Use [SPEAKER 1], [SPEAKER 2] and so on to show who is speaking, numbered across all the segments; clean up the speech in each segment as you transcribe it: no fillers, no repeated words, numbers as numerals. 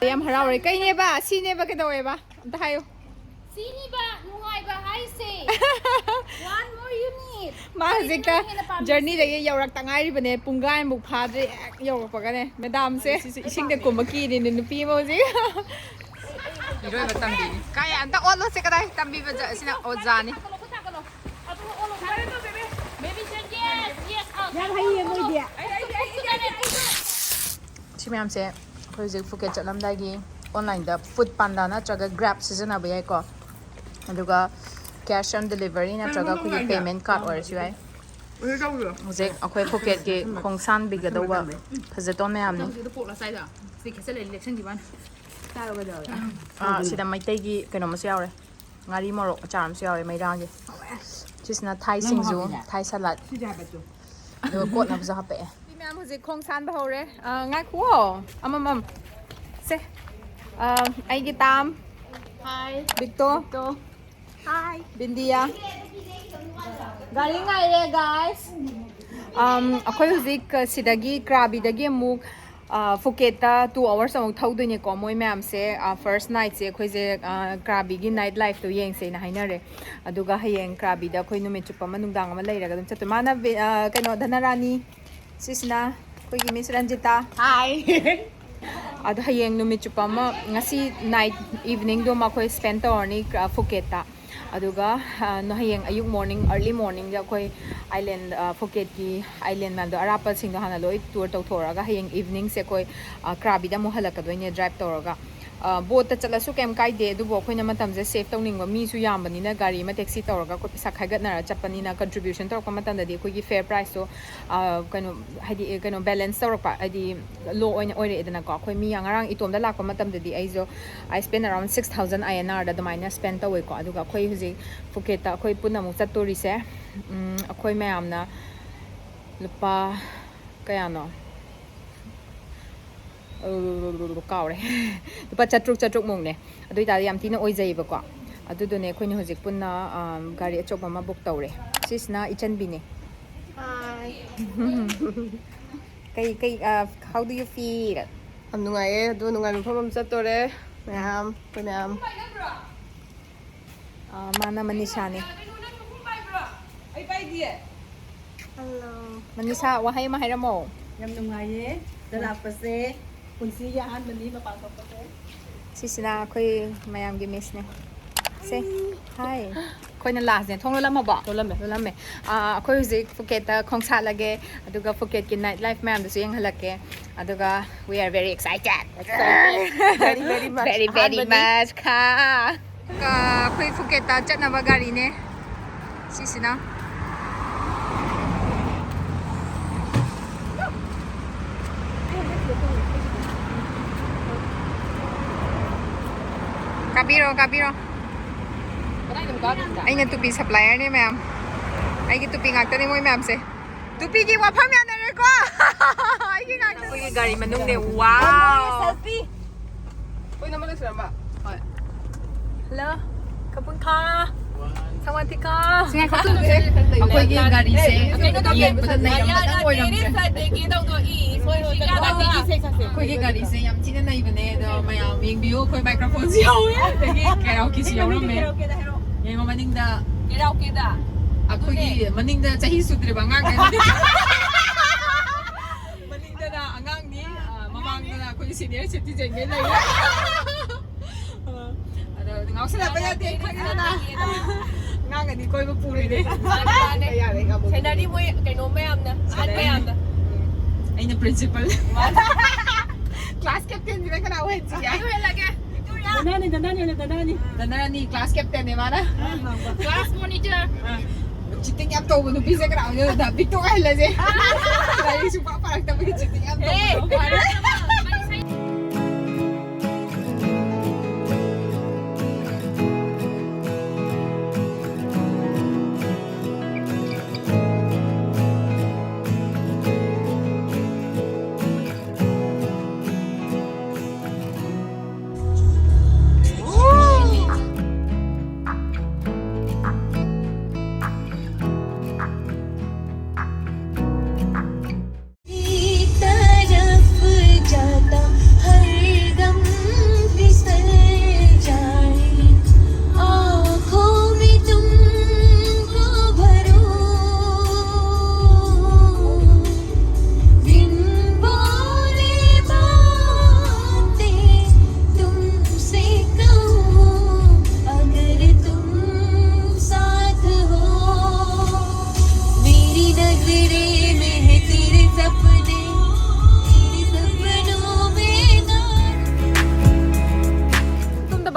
[SPEAKER 1] Yam harauri kay neba si neba kedawe ba amta hayo
[SPEAKER 2] Sini ba nungay ba hay say one more you need
[SPEAKER 1] Mazikta journey dagi yaurak tangai bane punggai muk phadre yaurak pagane madam se ising de kumaki ni nupi mo ji iroi ba tambi kaya anta olo se kadai tambi ba sina ojani
[SPEAKER 2] baby yes yes
[SPEAKER 3] yan hay mo dia
[SPEAKER 1] si ma'am se hojik Phuket chalamdagi online da food panda na traga grab season abai ko aduga cash on delivery na traga ku payment card or si ai hojik akhoi Phuket ge khongsan bigada wa phajaton ma'am ni sida maitai gi keno ma yaure ngari morok acham si yaure maidang gi chisna thai singju thai salad do kot na bza hape ma'am hojik khongsan ba hore ngai khu ho amam se ai gi tam
[SPEAKER 2] hi
[SPEAKER 1] Victor
[SPEAKER 2] hi
[SPEAKER 1] Bindia gari ngai re guys akhoi hojik sidagi krabi dagi muk Phuket ta 2 hours amuk thaudoine ko moi ma'am se first night se khoi je krabi gi night life to yeng se na hainare aduga hayeng krabi da khoi numit chupa manungdang ama leiraga dum chatu mana keno dhanarani sisna khoi gi Miss Ranjita
[SPEAKER 2] hi
[SPEAKER 1] adu hayeng numit chupa ma ngasi night evening do ma khoi spend torni Phuket ta aduga no hayeng ayuk morning early morning ja khoi island Phuket ki island man do arapa sing do hana loi tour to thoraga hayeng evening se khoi krabi da mo halaka doine drive toraga boat ta chala su kem kai de du bo khoina matam je save tawning ba mi su yambani na gari ma taxi toraga ko pisa khagat na chapani na contribution tor ko matan da di khoi gi fair price so kano hadi kano balance tor pa adi low oina oire edana ko khoi mi angarang itom da lak pa matam da di aizo I spend around 6000 INR da minus spend tawai ko aduga khoi huji Phuket ta khoi punna mu chatori se khoi mayam na lupa kaya no kaure lupa chatruk mong ne adui ta yam tina oi jai ba ko adu do ne khoi ni hojik punna gari achok ma book tawre sisna ichan bi ne
[SPEAKER 2] hi
[SPEAKER 1] kai how do you feel
[SPEAKER 3] am nungai do nungai phom chatore ma'am
[SPEAKER 1] mana Manisha ne
[SPEAKER 2] hello
[SPEAKER 1] Manisha wahai ma hairamo
[SPEAKER 3] yam nungai da la pase punsi ya han bani ma pa pa se
[SPEAKER 1] sisna khoi mayam gi miss ne se hi khoi na last ne thong lam ba lam me khoi hujik Phuket ta khongsa lage aduga Phuket ki night life mayam du yeng halake aduga we are very excited
[SPEAKER 3] very much
[SPEAKER 1] very much ka khoi Phuket ta chatna ba gari ne sisna Kabiro aina tupi supplier ne ma'am ai ki tupi ngakta ne moi ma'am se tupi ki wafam ya na re ko ai ki ngakta ko gari manung ne wow
[SPEAKER 3] selfie oi naman na sila ba
[SPEAKER 1] hello kapun ka sawadika singa ko akoy gi gari se yen pa na yam ta oi ram akoy gi gari se yam china nai bane do mayam yeng bio akoy microphone si yaw ya tagi karaoke si yaw ram me yeng maning da
[SPEAKER 2] karaoke da
[SPEAKER 1] akoy gi maning da chahi sudre ba ngang maning da na angang ni mamang da akoy senior citizen ge lai ada ngau sala pa ya te khang na ngang ga ni koi ba puri de ya le ga bo
[SPEAKER 2] senari mo kay no mayam na
[SPEAKER 1] ai na principal class captain di ba kana wa ji ya
[SPEAKER 2] ayo lage
[SPEAKER 1] danani class captain ne mana
[SPEAKER 2] class monitor
[SPEAKER 1] cheating up to no bisa kana da bitu ai la je dai su pa parak ta bi cheating up to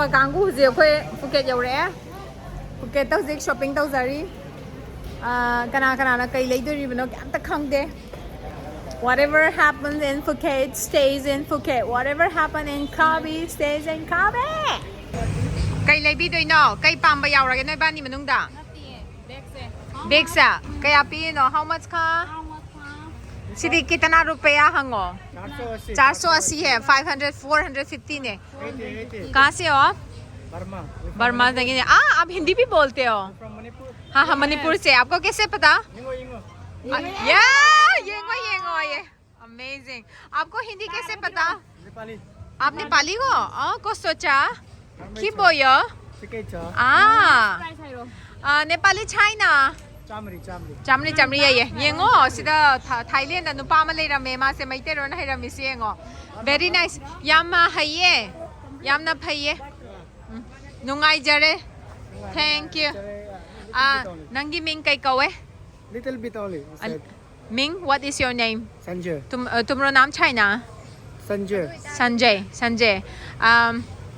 [SPEAKER 1] ba kanggu je khoi Phuket yaure Phuket tau zik shopping tau zari kana na kai leidori bano kyam ta khangde whatever happens in Phuket stays in Phuket whatever happens in Krabi stays in Krabi kai leibi doi no kai pamba yaura ge noi ba ni manung da big sa kaya pi no how much ka Sidi कितना रुपया हंगो 480 है 500 450 ने कहाँ से हो आप Burma से आप हिंदी भी बोलते हो हाँ हाँ मणिपुर से आपको कैसे पता ये अमेजिंग आपको हिंदी कैसे पता आप नेपाली हो को सोचा कि बोयो नेपाली चाइना चामरी ये येंगो सिदा थाईलैंड नुपा मा लेरमे मा से मैतेरो ना हैरमी से येंगो वेरी नाइस यामा हइये यामना फइये नुंगाई जरे थैंक यू नंगी मिंग कई कवे
[SPEAKER 4] Little bit only.
[SPEAKER 1] Ming what is your name
[SPEAKER 4] Sanjay.
[SPEAKER 1] तुम्हारा नाम चाइना
[SPEAKER 4] Sanjay.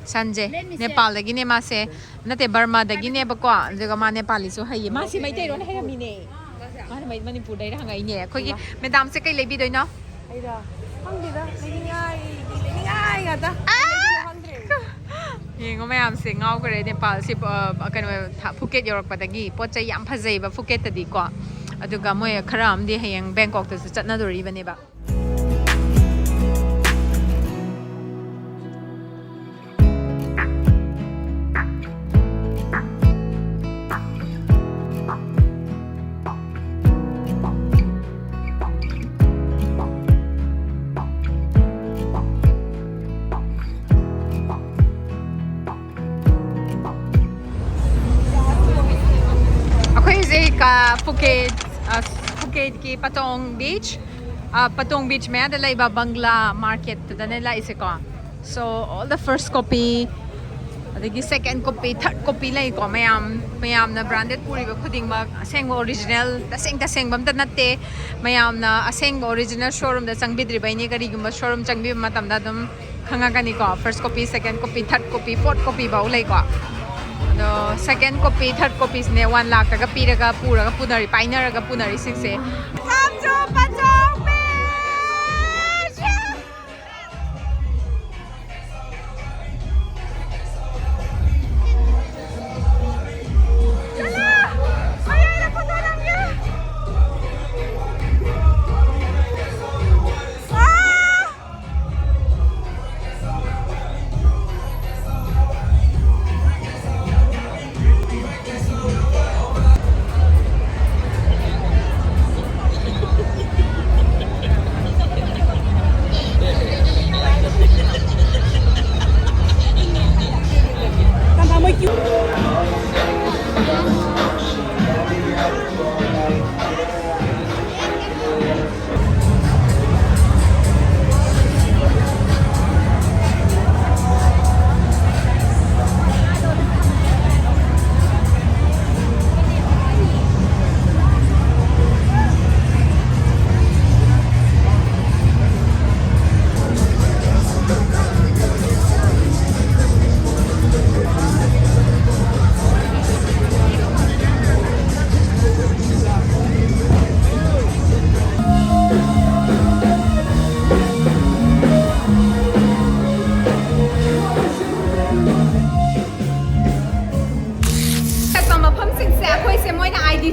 [SPEAKER 1] संजय नेपाल दगिने मा से नते बर्मा दगिने बको जगा मा नेपाली सो हइये मा से मैते रोन हैरमी ने मा मै मणिपुर दै रंगाई ने खोगी मैडम से कई लेबी दोइनो
[SPEAKER 3] आइरा खंगदेदा लेनिङाइ गादा
[SPEAKER 1] येंगो मैम से गाव करे नेपाल से कनो फुकेट योरकपदगी पोचै याम फजैबा फुकेट तदी को अदुगा मोय खराम दे हयंग बैंकॉक तसु चटनादोरिबनेबा Phuket की Patong Beach में ada laiba Bangla market tadane lai se ko so all the first copy adagi second copy third copy lai ko mayam na branded puri ba khuding ba aseng original taseng bam ta natte mayam na aseng original showroom da changbidri bai ni gari gumba showroom changbi matam da dum khanga gani ko first copy second copy third copy fourth copy ba ulai ko the second copy third copies ne 1 lakh taka piraga puraga punari painaraga punari sikse samjo pachong beach chala ayo na photo lang ya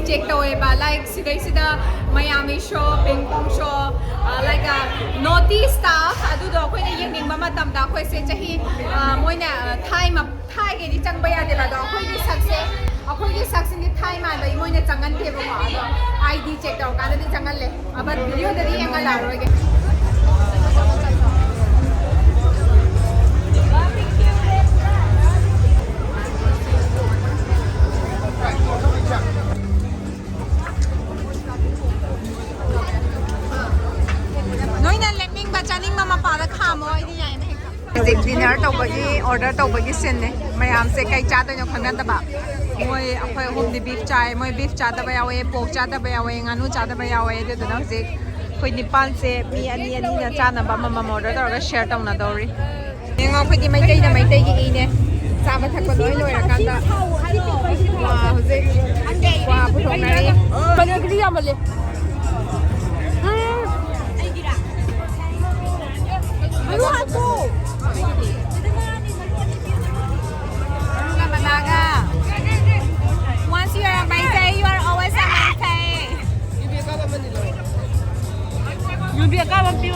[SPEAKER 1] check tawai ba like sida Miami show Bangkok show like a naughty stuff adu do khoi ne yeng ba matam da khoi se chahi moina thai ge di changba ya de ba do khoi di sakse ni thai ma ba moina changan de ba ma do ID check taw ka de changan le aba video de di yang la ro ge dinner tawbagi order tawbagi sin ne mayam se kai cha to khangna ta ba moi akhoi hom di beef chai moi beef cha ta ba yawe pork cha ta ba yawe nganu cha ta ba yawe de to nang se khoi Nepal se mi ani na cha na ba mama order ta ga share tong na dori ningo khoi di mai tai gi ne Sama thakpa loi loirakanda wa hojik wa puthoknari kanu kri yamale alu hatu Managa. Once you are a Vacay, you are always a Vacay. You be a cow of you.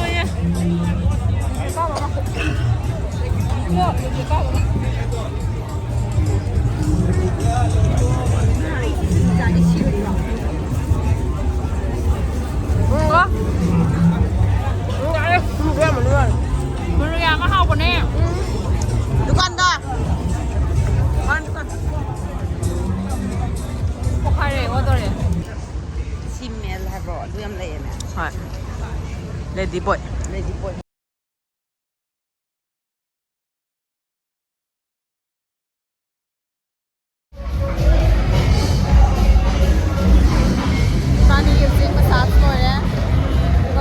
[SPEAKER 1] Lady boy. Lady boy. Sunny using massage more.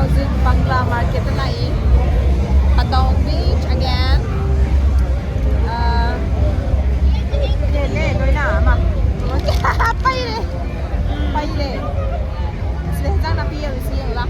[SPEAKER 1] Using Bangla market na Patong Beach again. Le loi na ma. Pai le. Pai le. Sile jang na pi ya si yang la.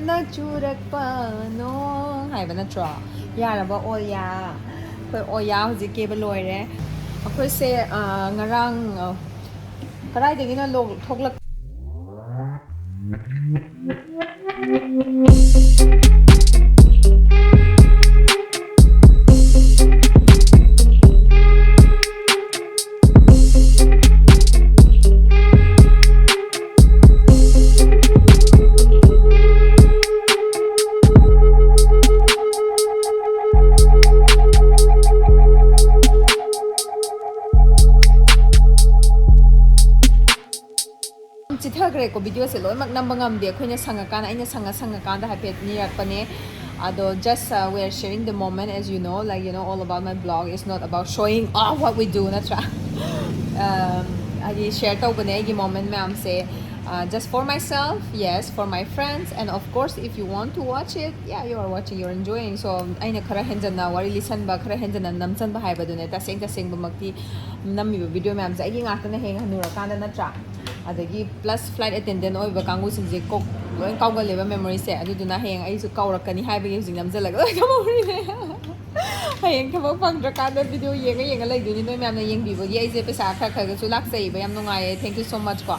[SPEAKER 1] Na churak pa no hai ba na tra ya la ba oya khoi oya hojik ke ba loi re akhoi se ngarang karai de na log thoklak chithagre ko video se loi mak namba ngam de khoina sangakana aina sangakanda happy nirak pane ado just we are sharing the moment as you know like you know all about my blog is not about showing off what we do natra I share to bane gi moment ma'am say just for myself yes for my friends and of course if you want to watch it yeah you are watching you're enjoying so aina khara henjana wari listen ba khara henjana namchan ba haiba dune ta seng ba makti nammi video ma'am sai gi ngakta na heng hanura kanda natra adagi plus flight attendant oiba kangu sinje ko loi kawga leba memory se aduduna heng ai su kawrakani haiba gi jing namjalaga loi kamori ne heng thaba pangdra kada video yenga lai duni noi ma'am na yeng bibo gi ai je pesa kha ga su lak sai ba yam nungai thank you so much ko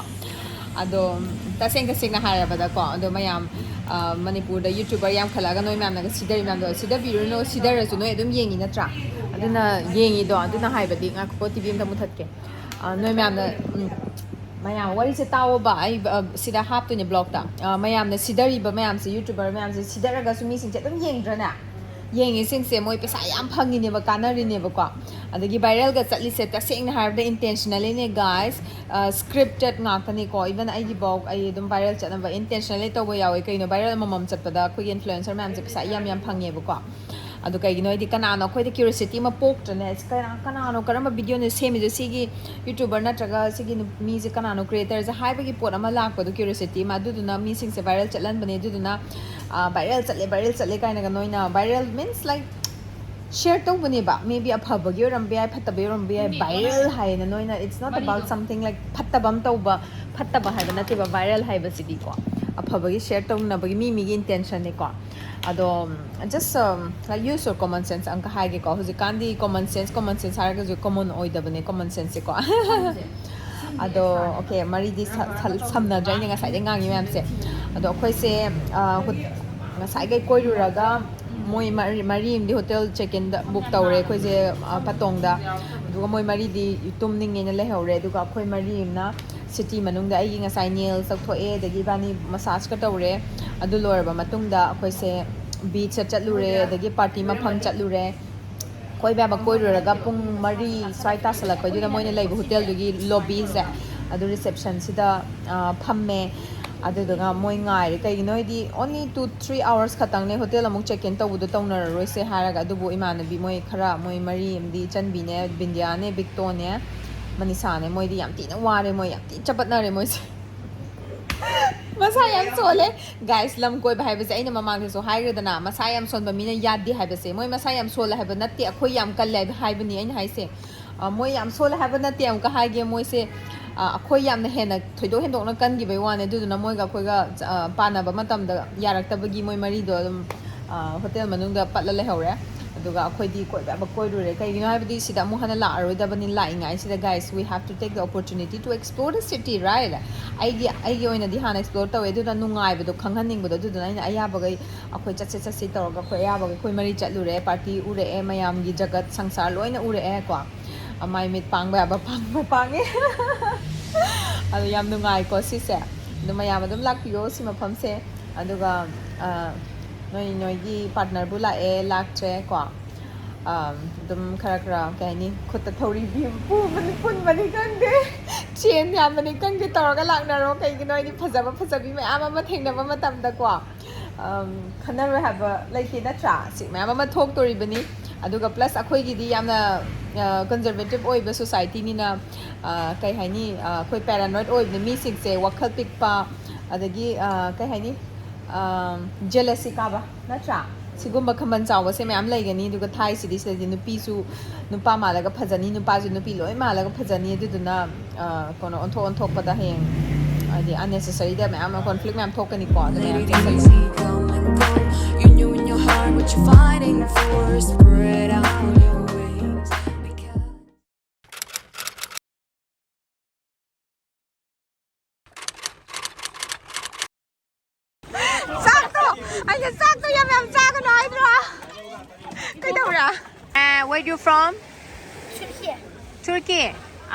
[SPEAKER 1] ado ta seng na haraba da ko ado mayam Manipur da YouTuber yam khalaga noi ma'am na sidari ma'am do sida biru no sidara su noi adum yengi na tra aduna yengi do aduna haiba di ngak ko tv am muthatke noi ma'am na mayam wari se tawo ba ai sida hap to ne blog ta mayam na sidari ba mayam se YouTuber mayam se sidara ga su mi sing che dum yengra na yengi sing se moi pesa yam phangi ne ba kanari ne ba ko adagi viral ga chatli se ta sing na harda intentionally ne guys scripted ngak ta ne ko even ai gi blog ai dum viral chatna ba intentionally to ba yawi kai no viral mamam chat pa da ko influencer mayam se pesa yam phangi ba ko adu kai gi noi di kanano khoi de curiosity ma pok tane kanano karama video ne semi je sigi YouTuber na traga sigi mi je kanano creator je haiba gi pot ama lak pa du curiosity ma du na mi sing se viral chatlan bane du na viral chatle kai na ga noi na viral means like share to bane ba maybe a phaba gi ram bi phatta bi ram bi viral hai na noi na it's not about something like phatta bam to ba phatta ba hai na te ba viral hai ba sigi ko a phaba gi share to na ba gi mi gi intention ne ko ado just like use your common sense ang kahai ge ko hoji kandi common sense har ga jo common oi da bane common sense ko ado okay mari di samna jai nga sai de ngang yi ma'am se ado khoi se nga sai ge koi ru raga moi mari im di hotel check in da book tawre khoi je patong da duga moi mari di tum ning ne le hore duga khoi mari im na city manung da ai nga sai nail sak tho e da gi bani massage ka tawre adu lor ba matung da khoi se beach chatlure da gi party ma phang chatlure koi ba ba koi raga pung mari swai ta salak ko juda moine laibu hotel dugi lobby se adu reception sida phamme adu daga moi ngai kai noi di only 2-3 hours khatang ne hotel amuk check in tawu do tawna roi se haraga adu bu imanabi moi khara moi mari amdi chanbi ne bindia ne victor ne manisa ne moi di yam ti na ware moi yam ti chapat na re moi masa yam sole guys lam koi ba haiba aina mamang so hairudana masa yam son ba mina yaddi haiba se moi masa yam sole haiba natte akhoi yam kalle haiba ni aina haise moi yam sole haiba natte am ka haige moi se akhoi yam na hena thoido hendok na kan gi bai wane du na moi ga khoi ga pana ba matam da yarak ta bagi moi mari do hotel manung da patla le hore aduga akhoi di koi ba koi ru re kai gi haiba di sida mu hana la aroi da bani la ingai sida guys we have to take the opportunity to explore the city right ai oina di hana explore tawe du da nungai ba do khanghaning ba do na aya ba gai akhoi chatse tor ga khoi ya ba khoi mari chatlu re party ure e mayam gi jagat sangsar loina ure e kwa amai mit pang ba pang e adu yam nungai ko si se du mayam adum lakyo si mafam se aduga noi gi partner bu la e lakche kwa dum khara kai ni khutta thori bi pu mani pun mani kande chen ya mani kande taraga lakna ro kai gi noi ni phajabi me ama thengna ba matam da kwa khana ro have like na tra si me ama thok tori bani aduga plus akhoi gi di yamna conservative oi ba society ni na kai haini khoi paranoid oi ni mi sing se wakhal pik pa adagi kai haini jealousy ka ba na tra sigumba khaman chawa se me am lai gani duga thai city se di nupi su nupa malaga phajani nupa ju nupi loi malaga phajani aduduna kono on thok pada heng adi unnecessary da me am conflict me am thokani ko
[SPEAKER 5] you knew in your heart what you're fighting for. Spread out your wings.
[SPEAKER 1] Sakto yam chaga noi dra kai dawra where you from Turkey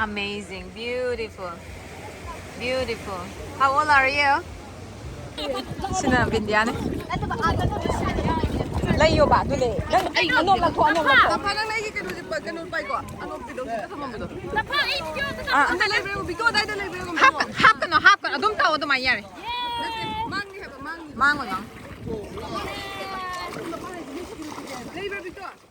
[SPEAKER 1] amazing beautiful how old are you sina bindiane layo ba dule anom la to pa nang lai ke du pa kanun pai ko anom pido ka thamam do
[SPEAKER 2] na pa ai video ta
[SPEAKER 1] anda lai bre bi ko dai dai lai bre ko hap kan adum ta odum ai yare mang ni mang mang
[SPEAKER 3] Labor Victor.